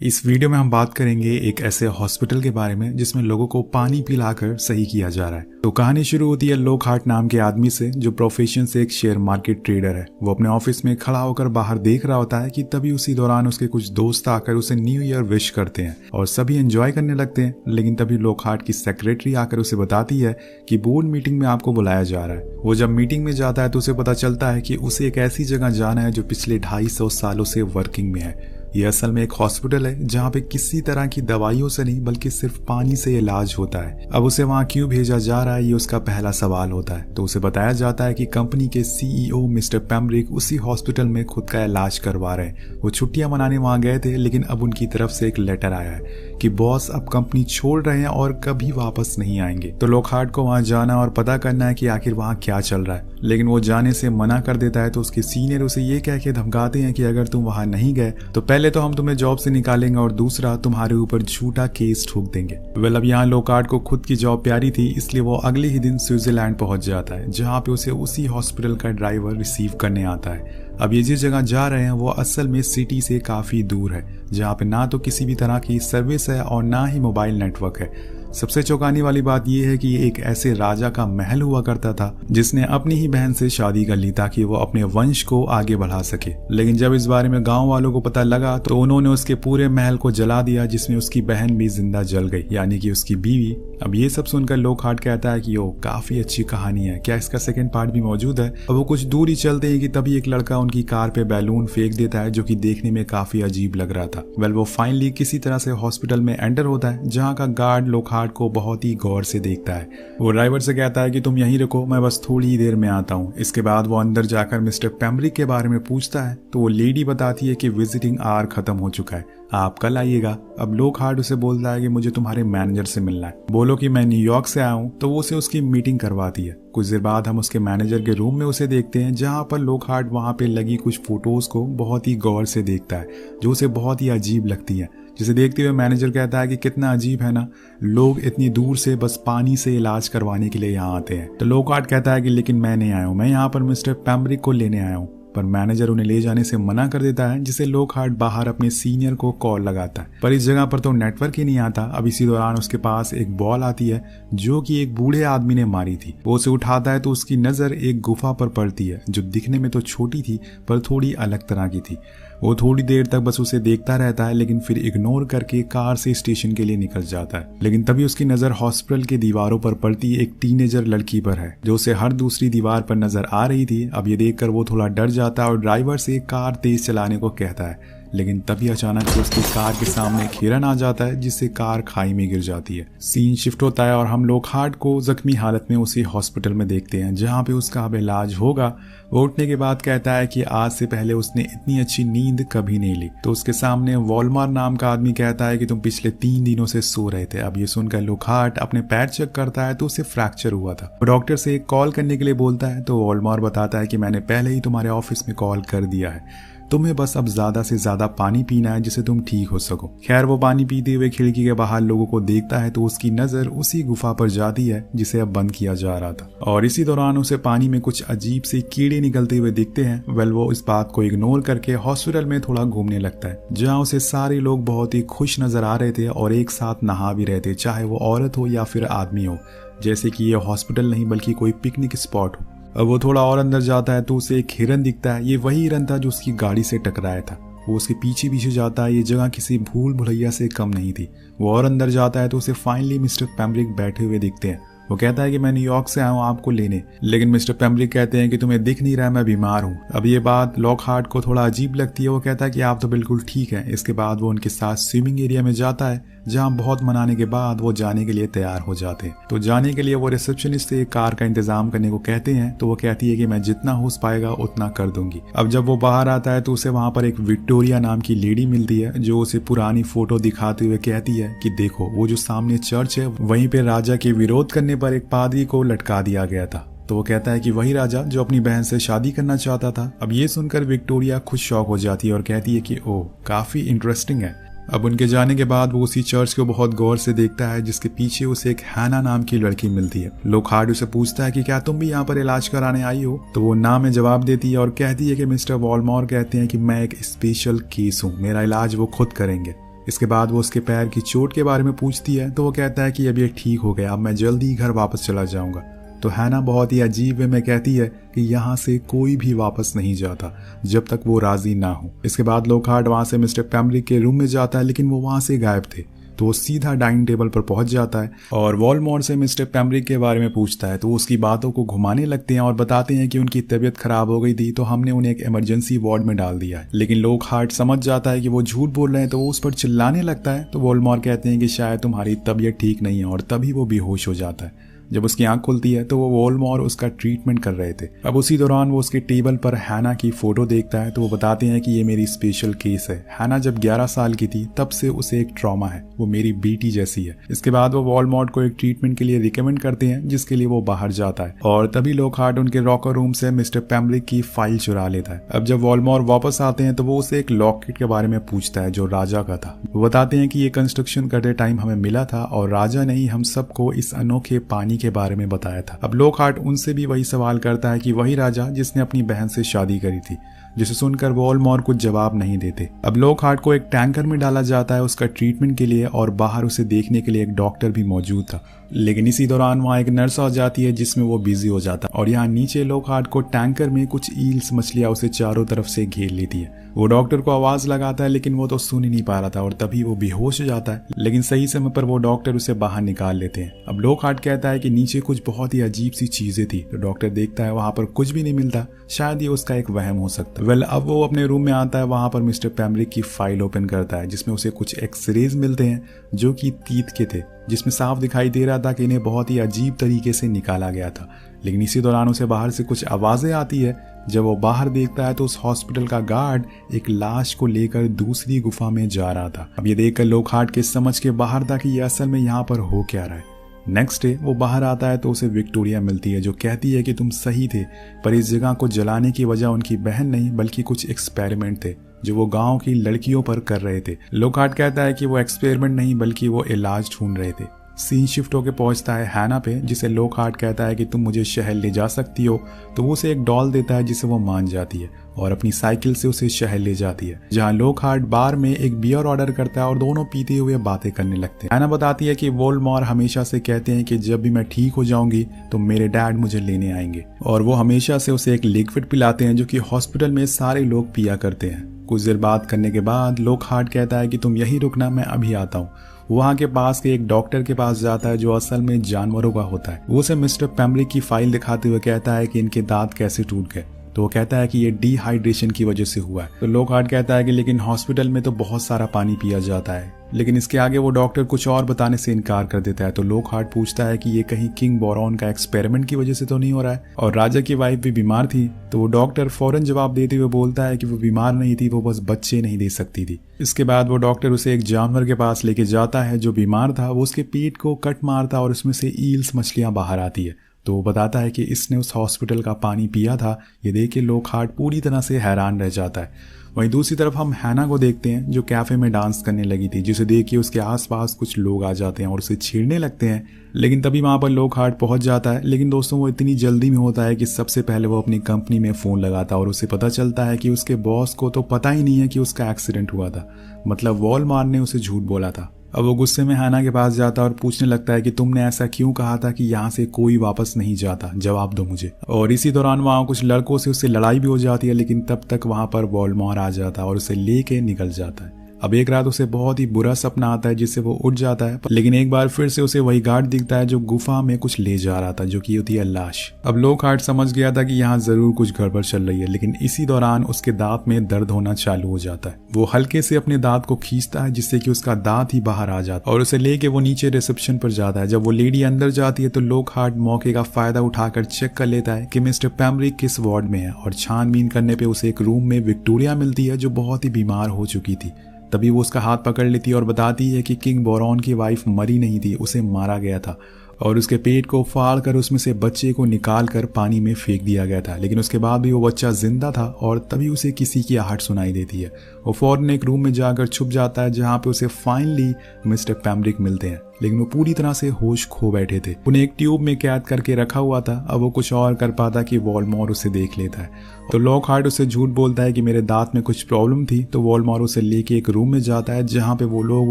इस वीडियो में हम बात करेंगे एक ऐसे हॉस्पिटल के बारे में जिसमें लोगों को पानी पिलाकर सही किया जा रहा है। तो कहानी शुरू होती है लोकहार्ट नाम के आदमी से, जो प्रोफेशन से एक शेयर मार्केट ट्रेडर है। वो अपने ऑफिस में खड़ा होकर बाहर देख रहा होता है कि तभी उसी दौरान उसके कुछ दोस्त आकर उसे न्यू ईयर विश करते हैं और सभी एंजॉय करने लगते हैं। लेकिन तभी लोकहार्ट की सेक्रेटरी आकर उसे बताती है कि बोर्ड मीटिंग में आपको बुलाया जा रहा है। वो जब मीटिंग में जाता है तो उसे पता चलता है कि उसे एक ऐसी जगह जाना है जो पिछले 250 सालों से वर्किंग में है। ये असल में एक हॉस्पिटल है जहाँ पे किसी तरह की दवाइयों से नहीं बल्कि सिर्फ पानी से इलाज होता है। अब उसे वहाँ क्यों भेजा जा रहा है, ये उसका पहला सवाल होता है। तो उसे बताया जाता है कि कंपनी के सीईओ मिस्टर पेम्ब्रिक उसी हॉस्पिटल में खुद का इलाज करवा रहे हैं। वो छुट्टियां मनाने वहाँ गए थे, लेकिन अब उनकी तरफ से एक लेटर आया है कि बॉस अब कंपनी छोड़ रहे हैं और कभी वापस नहीं आएंगे। तो लोकहार्ट को वहाँ जाना और पता करना है कि आखिर वहाँ क्या चल रहा है, लेकिन वो जाने से मना कर देता है। तो उसके सीनियर उसे ये कह के धमकाते हैं कि अगर तुम वहाँ नहीं गए तो पहले तो हम तुम्हें जॉब से निकालेंगे और दूसरा तुम्हारे ऊपर झूठा केस ठोक देंगे। अब यहाँ लोकहार्ट को खुद की जॉब प्यारी थी, इसलिए वो अगले ही दिन स्विट्जरलैंड पहुंच जाता है, जहाँ पे उसे उसी हॉस्पिटल का ड्राइवर रिसीव करने आता है। अब ये जिस जगह जा रहे हैं वो असल में सिटी से काफी दूर है, जहाँ पे ना तो किसी भी तरह की सर्विस है और ना ही मोबाइल नेटवर्क है। सबसे चौंकाने वाली बात यह है कि ये एक ऐसे राजा का महल हुआ करता था जिसने अपनी ही बहन से शादी कर ली ताकि वो अपने वंश को आगे बढ़ा सके। लेकिन जब इस बारे में गांव वालों को पता लगा तो उन्होंने उसके पूरे महल को जला दिया, जिसमें उसकी बहन भी जिंदा जल गई, यानी कि उसकी बीवी। अब ये सब सुनकर लोकहार्ट कहता है कि ओ काफी अच्छी कहानी है, क्या इसका सेकंड पार्ट भी मौजूद है। अब वो कुछ दूर ही चलते हैं कि तभी एक लड़का उनकी कार पे बैलून फेंक देता है, जो कि देखने में काफी अजीब लग रहा था। वो फाइनली किसी तरह से हॉस्पिटल में एंटर होता है, जहाँ का गार्ड लोकहार्ट को बहुत ही गौर से देखता है। वो ड्राइवर से कहता है कि तुम यहीं रुको, मैं बस थोड़ी ही देर में आता हूँ। इसके बाद वो अंदर जाकर मिस्टर पेम्ब्रिक के बारे में पूछता है तो वो लेडी बताती है कि विजिटिंग आवर खत्म हो चुका है, आप कल आइएगा। अब लोकहार्ट उसे बोलता है कि मुझे तुम्हारे मैनेजर से मिलना है, बोलो कि मैं न्यूयॉर्क से आया हूँ। तो वो उसे उसकी मीटिंग करवाती है। कुछ देर बाद हम उसके मैनेजर के रूम में उसे देखते हैं, जहाँ पर लोकहार्ट वहाँ पे लगी कुछ फोटोज को बहुत ही गौर से देखता है, जो उसे बहुत ही अजीब लगती है। जिसे देखते हुए मैनेजर कहता है कि कितना अजीब है ना, लोग इतनी दूर से बस पानी से इलाज करवाने के लिए यहाँ आते हैं। तो लोकहार्ट कहता है कि लेकिन मैं नहीं आया हूँ, मैं यहाँ पर मिस्टर पेम्ब्रिक को लेने आया हूँ। पर मैनेजर उन्हें ले जाने से मना कर देता है, जिसे लोकहार्ट बाहर अपने सीनियर को कॉल लगाता है, पर इस जगह पर तो नेटवर्क ही नहीं आता। अब इसी दौरान उसके पास एक बॉल आती है जो कि एक बूढ़े आदमी ने मारी थी। वो उसे उठाता है तो उसकी नजर एक गुफा पर पड़ती है, जो दिखने में तो छोटी थी पर थोड़ी अलग तरह की थी। वो थोड़ी देर तक बस उसे देखता रहता है, लेकिन फिर इग्नोर करके कार से स्टेशन के लिए निकल जाता है। लेकिन तभी उसकी नजर हॉस्पिटल के दीवारों पर पड़ती एक टीनेजर लड़की पर है, जो उसे हर दूसरी दीवार पर नजर आ रही थी। अब ये देखकर वो थोड़ा डर जाता है और ड्राइवर से कार तेज चलाने को कहता है, लेकिन तभी अचानक से उसकी कार के सामने एक हिरन आ जाता है, जिससे कार खाई में गिर जाती है। सीन शिफ्ट होता है और हम लोकहार्ट को जख्मी हालत में उसी हॉस्पिटल में देखते हैं, जहाँ पे उसका अब इलाज होगा। वो उठने के बाद कहता है कि आज से पहले उसने इतनी अच्छी नींद कभी नहीं ली। तो उसके सामने वॉलमार नाम का आदमी कहता है कि तुम पिछले 3 दिनों से सो रहे थे। अब ये सुनकर लोकहार्ट अपने पैर चेक करता है तो उसे फ्रैक्चर हुआ था। वो डॉक्टर से कॉल करने के लिए बोलता है तो वॉलमार बताता है कि मैंने पहले ही तुम्हारे ऑफिस में कॉल कर दिया है, तुम्हें बस अब ज्यादा से ज्यादा पानी पीना है जिससे तुम ठीक हो सको। खैर वो पानी पीते हुए खिड़की के बाहर लोगों को देखता है तो उसकी नजर उसी गुफा पर जाती है जिसे अब बंद किया जा रहा था, और इसी दौरान उसे पानी में कुछ अजीब से कीड़े निकलते हुए दिखते हैं। वो इस बात को इग्नोर करके हॉस्पिटल में थोड़ा घूमने लगता है, जहाँ उसे सारे लोग बहुत ही खुश नजर आ रहे थे और एक साथ नहा भी रहे थे, चाहे वो औरत हो या फिर आदमी हो, जैसे कि ये हॉस्पिटल नहीं बल्कि कोई पिकनिक स्पॉट हो। अब वो थोड़ा और अंदर जाता है तो उसे एक हिरन दिखता है। ये वही हिरन था जो उसकी गाड़ी से टकराया था। वो उसके पीछे पीछे जाता है। ये जगह किसी भूल भुलैया से कम नहीं थी। वो और अंदर जाता है तो उसे फाइनली मिस्टर पेम्ब्रिक बैठे हुए दिखते हैं। वो कहता है कि मैं न्यूयॉर्क से आया हूँ आपको लेने, लेकिन मिस्टर पेम्ब्रिक कहते हैं कि तुम्हें दिख नहीं रहा, मैं बीमार हूँ। अब ये बात लोकहार्ट को थोड़ा अजीब लगती है। वो कहता है कि आप तो बिल्कुल ठीक हैं। इसके बाद वो उनके साथ स्विमिंग एरिया में जाता है, जहाँ बहुत मनाने के बाद वो जाने के लिए तैयार हो जाते हैं। तो जाने के लिए वो रिसेप्शनिस्ट से कार का इंतजाम करने को कहते हैं, तो वो कहती है कि मैं जितना हो पाएगा उतना कर दूंगी। अब जब वो बाहर आता है तो उसे वहाँ पर एक विक्टोरिया नाम की लेडी मिलती है, जो उसे पुरानी फोटो दिखाते हुए कहती है कि देखो वो जो सामने चर्च है, वहीं पे राजा के विरोध करने पर एक पादरी को लटका दिया गया था। तो वो कहता है कि वही राजा जो अपनी बहन से शादी करना चाहता था। अब ये सुनकर विक्टोरिया खुद शॉक हो जाती है और कहती है कि ओह काफी इंटरेस्टिंग है। अब उनके जाने के बाद वो उसी चर्च को बहुत गौर से देखता है, जिसके पीछे उसे एक हैना नाम की लड़की मिलती है। लोकहार्ट उसे पूछता है कि क्या तुम भी यहाँ पर इलाज कराने आई हो? तो वो ना में जवाब देती है और कहती है कि मिस्टर वॉलमॉर कहते हैं कि मैं एक स्पेशल केस हूँ, मेरा इलाज वो खुद करेंगे। इसके बाद वो उसके पैर की चोट के बारे में पूछती है तो वो कहता है कि अब ये ठीक हो गया, अब मैं जल्दी घर वापस चला जाऊंगा। तो हैना बहुत ही अजीब वे में कहती है कि यहाँ से कोई भी वापस नहीं जाता जब तक वो राजी ना हो। इसके बाद लॉकहार्ट वहां से मिस्टर पेम्ब्रिक के रूम में जाता है, लेकिन वो वहां से गायब थे। तो वो सीधा डाइनिंग टेबल पर पहुंच जाता है और वॉलमॉर से मिस्टर पेम्ब्रिक के बारे में पूछता है। तो उसकी बातों को घुमाने लगते हैं और बताते हैं कि उनकी तबीयत खराब हो गई थी तो हमने उन्हें एक इमरजेंसी वार्ड में डाल दिया है। लेकिन लॉकहार्ट समझ जाता है कि वो झूठ बोल रहे हैं तो वो उस पर चिल्लाने लगता है। तो वॉलमॉर कहते हैं कि शायद तुम्हारी तबीयत ठीक नहीं है और तभी वो बेहोश हो जाता है। जब उसकी आंख खुलती है तो वो वॉलमॉर उसका ट्रीटमेंट कर रहे थे। अब उसी दौरान वो उसके टेबल पर हैना की फोटो देखता है। तो वो बताते हैं कि ये मेरी स्पेशल केस है। हैना जब 11 साल की थी तब से उसे एक ट्रॉमा है, वो मेरी बेटी जैसी है। इसके बाद वो वॉलमॉर को एक ट्रीटमेंट के लिए रिकमेंड करते हैं जिसके लिए वो बाहर जाता है और तभी लॉकहार्ट उनके रॉकर रूम से मिस्टर पेम्ब्रिक की फाइल चुरा लेता है। अब जब वॉलमॉर वापस आते हैं तो वो उसे एक लॉकेट के बारे में पूछता है जो राजा का था। वो बताते हैं कि ये कंस्ट्रक्शन करते टाइम हमें मिला था और राजा ने ही हम सबको इस अनोखे पानी के बारे में बताया था। अब लॉकहार्ट उनसे भी वही सवाल करता है कि वही राजा जिसने अपनी बहन से शादी करी थी, जिसे सुनकर वॉलमॉर कुछ जवाब नहीं देते। अब लॉकहार्ट को एक टैंकर में डाला जाता है उसका ट्रीटमेंट के लिए और बाहर उसे देखने के लिए एक डॉक्टर भी मौजूद था। लेकिन इसी दौरान वहाँ एक नर्स आ जाती है जिसमें वो बिजी हो जाता है और यहाँ नीचे लॉकहार्ट को टैंकर में कुछ ईल्स मछलियां उसे चारों तरफ से घेर लेती है। वो डॉक्टर को आवाज लगाता है लेकिन वो तो सुन ही नहीं पा रहा था और तभी वो बेहोश हो जाता है। लेकिन सही समय पर वो डॉक्टर उसे बाहर निकाल लेते हैं। अब लॉकहार्ट कहता है कि नीचे कुछ बहुत ही अजीब सी चीजें थी। तो डॉक्टर देखता है वहां पर कुछ भी नहीं मिलता, शायद ये उसका एक वहम हो सकता है। अब वो अपने रूम में आता है, वहां पर मिस्टर पेम्ब्रिक की फाइल ओपन करता है जिसमें उसे कुछ एक्सरेज मिलते हैं जो कि तीत के थे, जिसमें साफ दिखाई दे रहा था कि इन्हें बहुत ही अजीब तरीके से निकाला गया था। लेकिन इसी दौरान उसे बाहर से कुछ आवाजें आती है। जब वो बाहर देखता है तो उस हॉस्पिटल का गार्ड एक लाश को लेकर दूसरी गुफा में जा रहा था। अब ये देखकर लॉकहार्ट के समझ के बाहर था कि ये असल में यहाँ पर हो क्या रहा है। नेक्स्ट डे वो बाहर आता है तो उसे विक्टोरिया मिलती है जो कहती है कि तुम सही थे, पर इस जगह को जलाने की वजह उनकी बहन नहीं बल्कि कुछ एक्सपेरिमेंट थे जो वो गांव की लड़कियों पर कर रहे थे। लॉकहार्ट कहता है कि वो एक्सपेरिमेंट नहीं बल्कि वो इलाज ढूंढ रहे थे। सीन शिफ्ट होकर पहुंचता है हैना पे, जिसे लॉकहार्ट कहता है कि तुम मुझे शहर ले जा सकती हो। तो वो उसे एक डॉल देता है जिसे वो मान जाती है और अपनी साइकिल से उसे शहर ले जाती है, जहां लॉकहार्ट बार में एक बियर ऑर्डर करता है और दोनों पीते हुए बातें करने लगते हैं। हैना बताती है कि वॉलमॉर हमेशा से कहते हैं कि जब भी मैं ठीक हो जाऊंगी तो मेरे डैड मुझे लेने आएंगे और वो हमेशा से उसे एक लिक्विड पिलाते हैं जो कि हॉस्पिटल में सारे लोग पिया करते हैं। कुछ देर बात करने के बाद लॉकहार्ट कहता है कि तुम यही रुकना, मैं अभी आता हूँ। वहाँ के पास के एक डॉक्टर के पास जाता है जो असल में जानवरों का होता है। वो उसे मिस्टर पेम्ब्रिक की फाइल दिखाते हुए कहता है कि इनके दांत कैसे टूट गए। तो वो कहता है कि ये डिहाइड्रेशन की वजह से हुआ है। तो लॉकहार्ट कहता है कि लेकिन हॉस्पिटल में तो बहुत सारा पानी पिया जाता है। लेकिन इसके आगे वो डॉक्टर कुछ और बताने से इनकार कर देता है। तो लॉकहार्ट पूछता है कि ये कहीं किंग बोरॉन का एक्सपेरिमेंट की वजह से तो नहीं हो रहा है, और राजा की वाइफ भी बीमार थी। तो वो डॉक्टर फौरन जवाब देते हुए बोलता है कि वो बीमार नहीं थी, वो बस बच्चे नहीं दे सकती थी। इसके बाद वो डॉक्टर उसे एक जानवर के पास लेके जाता है जो बीमार था। वो उसके पेट को कट मारता और उसमें से ईल्स मछलियां बाहर आती है। तो वो बताता है कि इसने उस हॉस्पिटल का पानी पिया था। ये देख के लॉकहार्ट पूरी तरह से हैरान रह जाता है। वहीं दूसरी तरफ हम हैना को देखते हैं जो कैफे में डांस करने लगी थी, जिसे देख के उसके आसपास कुछ लोग आ जाते हैं और उसे छेड़ने लगते हैं। लेकिन तभी वहां पर लॉकहार्ट पहुंच जाता है। लेकिन दोस्तों वो इतनी जल्दी में होता है कि सबसे पहले वो अपनी कंपनी में फोन लगाता है और उसे पता चलता है कि उसके बॉस को तो पता ही नहीं है कि उसका एक्सीडेंट हुआ था, मतलब वॉलमॉर ने उसे झूठ बोला था। अब वो गुस्से में हैना के पास जाता है और पूछने लगता है कि तुमने ऐसा क्यों कहा था कि यहाँ से कोई वापस नहीं जाता, जवाब दो मुझे। और इसी दौरान वहाँ कुछ लड़कों से उससे लड़ाई भी हो जाती है, लेकिन तब तक वहाँ पर वॉलमॉर आ जाता है और उसे लेके निकल जाता है। अब एक रात उसे बहुत ही बुरा सपना आता है जिससे वो उठ जाता है, लेकिन एक बार फिर से उसे वही गार्ड दिखता है जो गुफा में कुछ ले जा रहा था, जो कि होती है लाश। अब लॉकहार्ट समझ गया था कि यहाँ जरूर कुछ गड़बड़ चल रही है, लेकिन इसी दौरान उसके दांत में दर्द होना चालू हो जाता है। वो हल्के से अपने दांत को खींचता है जिससे कि उसका दांत ही बाहर आ जाता है और उसे लेके वो नीचे रिसेप्शन पर जाता है। जब वो लेडी अंदर जाती है तो लॉकहार्ट मौके का फायदा उठाकर चेक कर लेता है कि मिस्टर पेम्ब्रिक किस वार्ड में है, और छानबीन करने पे उसे एक रूम में विक्टोरिया मिलती है जो बहुत ही बीमार हो चुकी थी। तभी वो उसका हाथ पकड़ लेती है और बताती है कि किंग बोरॉन की वाइफ मरी नहीं थी, उसे मारा गया था और उसके पेट को फाड़ कर उसमें से बच्चे को निकाल कर पानी में फेंक दिया गया था। लेकिन उसके बाद भी वो बच्चा जिंदा था और तभी उसे किसी की आहट सुनाई देती है। वो फौरन एक रूम में जाकर छुप जाता है जहाँ पे उसे फाइनली मिस्टर पेम्ब्रिक मिलते हैं। लेकिन वो पूरी तरह से होश खो बैठे थे। उन्हें एक ट्यूब में कैद करके रखा हुआ था। अब वो कुछ और कर पाता कि वॉल्डमॉर्ट उसे देख लेता है। तो लॉकहार्ट उसे झूठ बोलता है कि मेरे दांत में कुछ प्रॉब्लम थी। तो वॉल्डमॉर्ट उसे लेके एक रूम में जाता है जहाँ पे वो लोग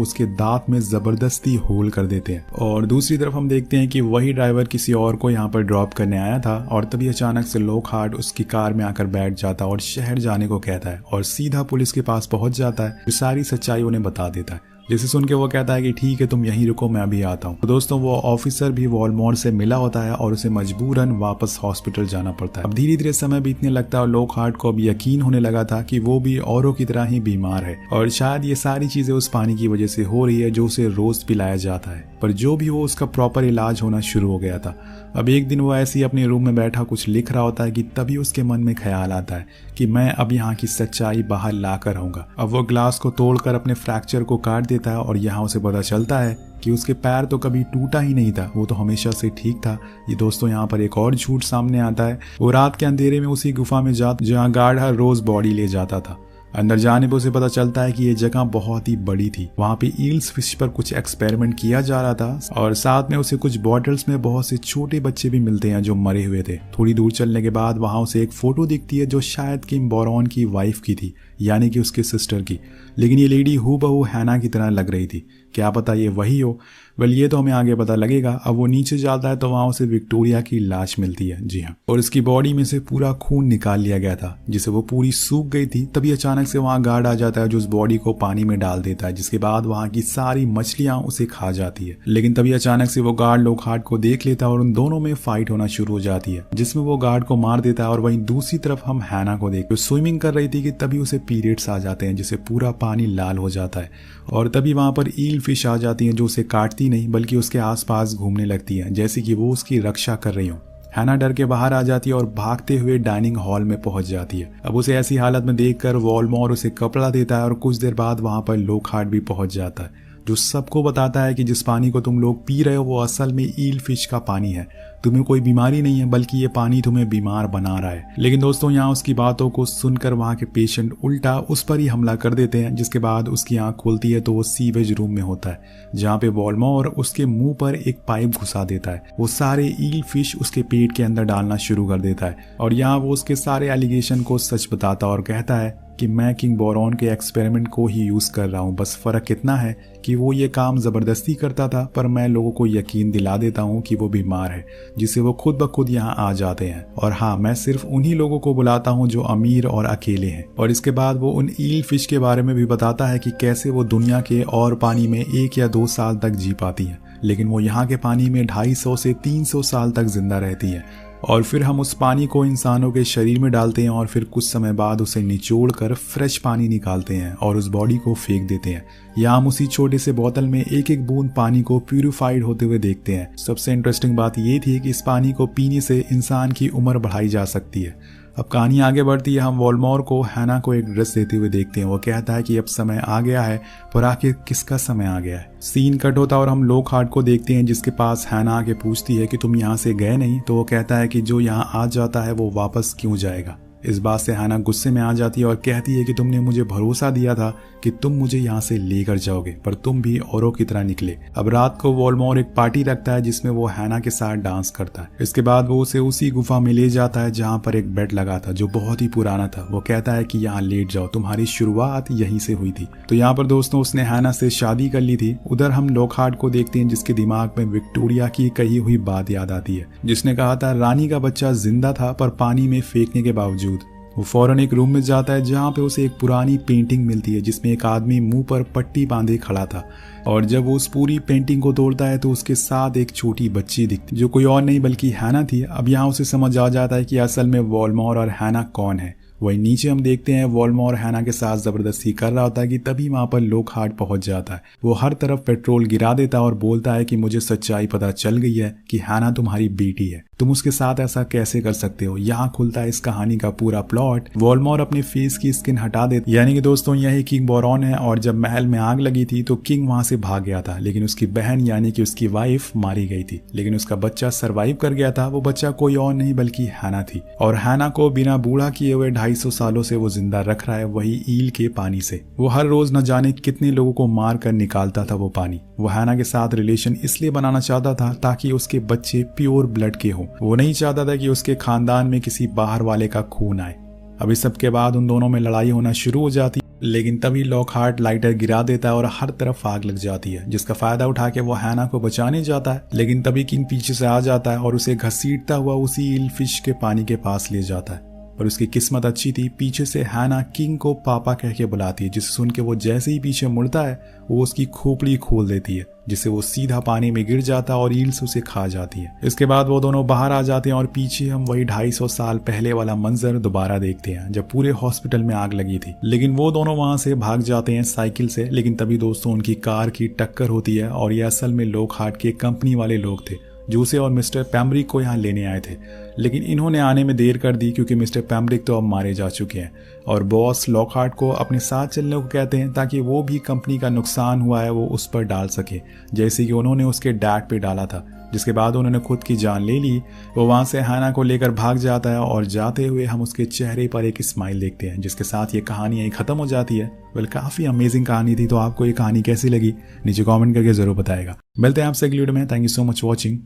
उसके दांत में जबरदस्ती होल कर देते हैं। और दूसरी तरफ हम देखते हैं कि वही ड्राइवर किसी और को यहाँ पर ड्रॉप करने आया था और तभी अचानक से लॉकहार्ट उसकी कार में आकर बैठ जाता है और शहर जाने को कहता है और सीधा पुलिस के पास पहुंच जाता है, जो सारी सच्चाई उन्हें बता देता है। जिसे सुन के वो कहता है कि ठीक है, तुम यहीं रुको, मैं अभी आता हूँ। तो दोस्तों, वो ऑफिसर भी वॉल्डमॉर्ट से मिला होता है और उसे मजबूरन वापस हॉस्पिटल जाना पड़ता है। अब धीरे धीरे समय बीतने लगता है और लॉकहार्ट को अब यकीन होने लगा था कि वो भी औरों की तरह ही बीमार है और शायद ये सारी चीजें उस पानी की वजह से हो रही है जो उसे रोज पिलाया जाता है। पर जो भी हो, उसका प्रॉपर इलाज होना शुरू हो गया था। अब एक दिन वो ऐसे ही अपने रूम में बैठा कुछ लिख रहा होता है कि तभी उसके मन में ख्याल आता है कि मैं अब यहाँ की सच्चाई बाहर ला कर रहूंगा। अब वो ग्लास को तोड़कर अपने फ्रैक्चर को काट देता है और यहाँ उसे पता चलता है कि उसके पैर तो कभी टूटा ही नहीं था, वो तो हमेशा से ठीक था। ये दोस्तों यहाँ पर एक और झूठ सामने आता है। वो रात के अंधेरे में उसी गुफा में जाता जहाँ गार्ड हर रोज बॉडी ले जाता था। अंदर जाने पर उसे पता चलता है कि ये जगह बहुत ही बड़ी थी। वहाँ पे ईल्स फिश पर कुछ एक्सपेरिमेंट किया जा रहा था और साथ में उसे कुछ बॉटल्स में बहुत से छोटे बच्चे भी मिलते हैं जो मरे हुए थे। थोड़ी दूर चलने के बाद वहाँ उसे एक फोटो दिखती है जो शायद किम बोरॉन की वाइफ की थी, यानी कि उसके सिस्टर की। लेकिन ये लेडी हूबहू हैना की तरह लग रही थी। क्या पता ये वही हो। वेल, ये तो हमें आगे पता लगेगा। अब वो नीचे जाता है तो वहां उसे विक्टोरिया की लाश मिलती है। जी हाँ, और इसकी बॉडी में से पूरा खून निकाल लिया गया था जिसे वो पूरी सूख गई थी। तभी अचानक से वहां गार्ड आ जाता है जो उस बॉडी को पानी में डाल देता है, जिसके बाद वहां की सारी मछलियां उसे खा जाती है। लेकिन तभी अचानक से वो गार्ड लॉकहार्ट को देख लेता है और उन दोनों में फाइट होना शुरू हो जाती है, जिसमें वो गार्ड को मार देता है। और वहीं दूसरी तरफ हम हैना को देखते स्विमिंग कर रही थी कि तभी उसे पीरियड्स आ जाते हैं, जिससे पूरा पानी लाल हो जाता है। और तभी वहां पर ईल फिश आ जाती हैं जो उसे काटती नहीं बल्कि उसके आसपास घूमने लगती हैं, जैसे कि वो उसकी रक्षा कर रही हो। हैना डर के बाहर आ जाती है और भागते हुए डाइनिंग हॉल में पहुंच जाती है। अब उसे ऐसी हालत में देखकर वॉल्डमॉर्ट उसे कपड़ा देता है और कुछ देर बाद वहां पर लॉकहार्ट भी पहुंच जाता है, जो सबको बताता है कि जिस पानी को तुम लोग पी रहे हो वो असल में ईल फिश का पानी है। तुम्हें कोई बीमारी नहीं है, बल्कि ये पानी तुम्हें बीमार बना रहा है। लेकिन दोस्तों, यहाँ उसकी बातों को सुनकर वहाँ के पेशेंट उल्टा उस पर ही हमला कर देते हैं, जिसके बाद उसकी आंख खुलती है तो वो सीवेज रूम में होता है, जहाँ पे वॉल्डमॉर्ट उसके मुंह पर एक पाइप घुसा देता है। वो सारे ईल फिश उसके पेट के अंदर डालना शुरू कर देता है और यहाँ वो उसके सारे एलिगेशन को सच बताता और कहता है कि मैं किंग बोरॉन के एक्सपेरिमेंट को ही यूज कर रहा हूँ। बस फर्क इतना है कि वो ये काम जबरदस्ती करता था, पर मैं लोगों को यकीन दिला देता हूँ कि वो बीमार है, जिससे वो खुद ब खुद यहाँ आ जाते हैं। और हाँ, मैं सिर्फ उन्हीं लोगों को बुलाता हूँ जो अमीर और अकेले हैं। और इसके बाद वो उन ईल फिश के बारे में भी बताता है कि कैसे वो दुनिया के और पानी में 1 या 2 साल तक जी पाती है, लेकिन वो यहाँ के पानी में 250 से 300 साल तक जिंदा रहती है। और फिर हम उस पानी को इंसानों के शरीर में डालते हैं और फिर कुछ समय बाद उसे निचोड़ कर फ्रेश पानी निकालते हैं और उस बॉडी को फेंक देते हैं। या हम उसी छोटे से बोतल में एक एक बूंद पानी को प्यूरिफाइड होते हुए देखते हैं। सबसे इंटरेस्टिंग बात ये थी कि इस पानी को पीने से इंसान की उम्र बढ़ाई जा सकती है। अब कहानी आगे बढ़ती है। हम वॉल्डमॉर्ट को हैना को एक ड्रेस देते हुए देखते हैं। वो कहता है कि अब समय आ गया है, पर आखिर किसका समय आ गया है। सीन कट होता और हम लॉकहार्ट को देखते हैं, जिसके पास हैना आके पूछती है कि तुम यहाँ से गए नहीं। तो वो कहता है कि जो यहाँ आ जाता है वो वापस क्यों जाएगा। इस बात से हैना गुस्से में आ जाती है और कहती है कि तुमने मुझे भरोसा दिया था कि तुम मुझे यहाँ से लेकर जाओगे, पर तुम भी औरों की तरह निकले। अब रात को वॉल्डमॉर्ट एक पार्टी रखता है जिसमें वो हैना के साथ डांस करता है। इसके बाद वो उसे उसी गुफा में ले जाता है जहाँ पर एक बेड लगा था जो बहुत ही पुराना था। वो कहता है कि यहाँ लेट जाओ, तुम्हारी शुरुआत यहीं से हुई थी। तो यहाँ पर दोस्तों उसने हैना से शादी कर ली थी। उधर हम लॉकहार्ट को देखते हैं जिसके दिमाग में विक्टोरिया की कही हुई बात याद आती है, जिसने कहा था रानी का बच्चा जिंदा था पर पानी में फेंकने के बावजूद। वो फौरन एक रूम में जाता है जहाँ पे उसे एक पुरानी पेंटिंग मिलती है जिसमें एक आदमी मुंह पर पट्टी बांधे खड़ा था। और जब वो उस पूरी पेंटिंग को तोड़ता है तो उसके साथ एक छोटी बच्ची दिखती जो कोई और नहीं बल्कि हैना थी। अब यहाँ उसे समझ आ जाता है कि असल में वॉल्डमॉर्ट और हैना कौन है। वहीं नीचे हम देखते हैं वॉल्डमॉर्ट हैना के साथ जबरदस्ती कर रहा होता है कि तभी वहां पर लॉकहार्ट पहुंच जाता है। वो हर तरफ पेट्रोल गिरा देता है और बोलता है कि मुझे सच्चाई पता चल गई है कि हैना तुम्हारी बेटी है। तुम उसके साथ ऐसा कैसे कर सकते हो। यहाँ खुलता है इस कहानी का पूरा प्लॉट। वोल्डेमॉर्ट अपने फेस की स्किन हटा देता, यानी कि दोस्तों यही किंग बोरॉन है। और जब महल में आग लगी थी तो किंग वहां से भाग गया था, लेकिन उसकी बहन यानी कि उसकी वाइफ मारी गई थी। लेकिन उसका बच्चा सरवाइव कर गया था। वो बच्चा कोई और नहीं बल्कि हैना थी, और हैना को बिना बूढ़ा किए हुए 250 सालों से वो जिंदा रख रहा है, वही ईल के पानी से। वो हर रोज न जाने कितने लोगों को मार कर निकालता था वो पानी। वो हैना के साथ रिलेशन इसलिए बनाना चाहता था ताकि उसके बच्चे प्योर ब्लड के हों। वो नहीं चाहता था कि उसके खानदान में किसी बाहर वाले का खून आए। अब इस सब के बाद उन दोनों में लड़ाई होना शुरू हो जाती, लेकिन तभी लॉकहार्ट लाइटर गिरा देता है और हर तरफ आग लग जाती है, जिसका फायदा उठा के वो हैना को बचाने जाता है। लेकिन तभी किंग पीछे से आ जाता है और उसे घसीटता हुआ उसी ईल फिश के पानी के पास ले जाता है। और उसकी किस्मत अच्छी थी, पीछे से हैना किंग को पापा कह के बुलाती है, जिसे सुन के वो जैसे ही पीछे मुड़ता है वो उसकी खोपड़ी खोल देती है, जिससे वो सीधा पानी में गिर जाता है और ईल्स उसे खा जाती है। इसके बाद वो दोनों बाहर आ जाते हैं और पीछे हम वही 250 साल पहले वाला मंजर दोबारा देखते हैं, जब पूरे हॉस्पिटल में आग लगी थी। लेकिन वो दोनों वहां से भाग जाते हैं साइकिल से। लेकिन तभी दोस्तों उनकी कार की टक्कर होती है, और ये असल में लॉकहार्ट के कंपनी वाले लोग थे जो उसे और मिस्टर पैम्ब्रिक को यहाँ लेने आए थे। लेकिन इन्होंने आने में देर कर दी क्योंकि मिस्टर पैम्ब्रिक तो अब मारे जा चुके हैं, और बॉस लॉकहार्ट को अपने साथ चलने को कहते हैं ताकि वो भी कंपनी का नुकसान हुआ है वो उस पर डाल सके, जैसे कि उन्होंने उसके डैड पे डाला था। जिसके बाद उन्होंने खुद की जान ले ली। वो वहां से हैना को लेकर भाग जाता है, और जाते हुए हम उसके चेहरे पर एक स्माइल देखते हैं, जिसके साथ ये कहानी यहीं खत्म हो जाती है। वेल, काफी अमेजिंग कहानी थी। तो आपको ये कहानी कैसी लगी नीचे कमेंट करके जरूर बताएगा। मिलते हैं आपसे अगली वीडियो में। Thank you so much watching.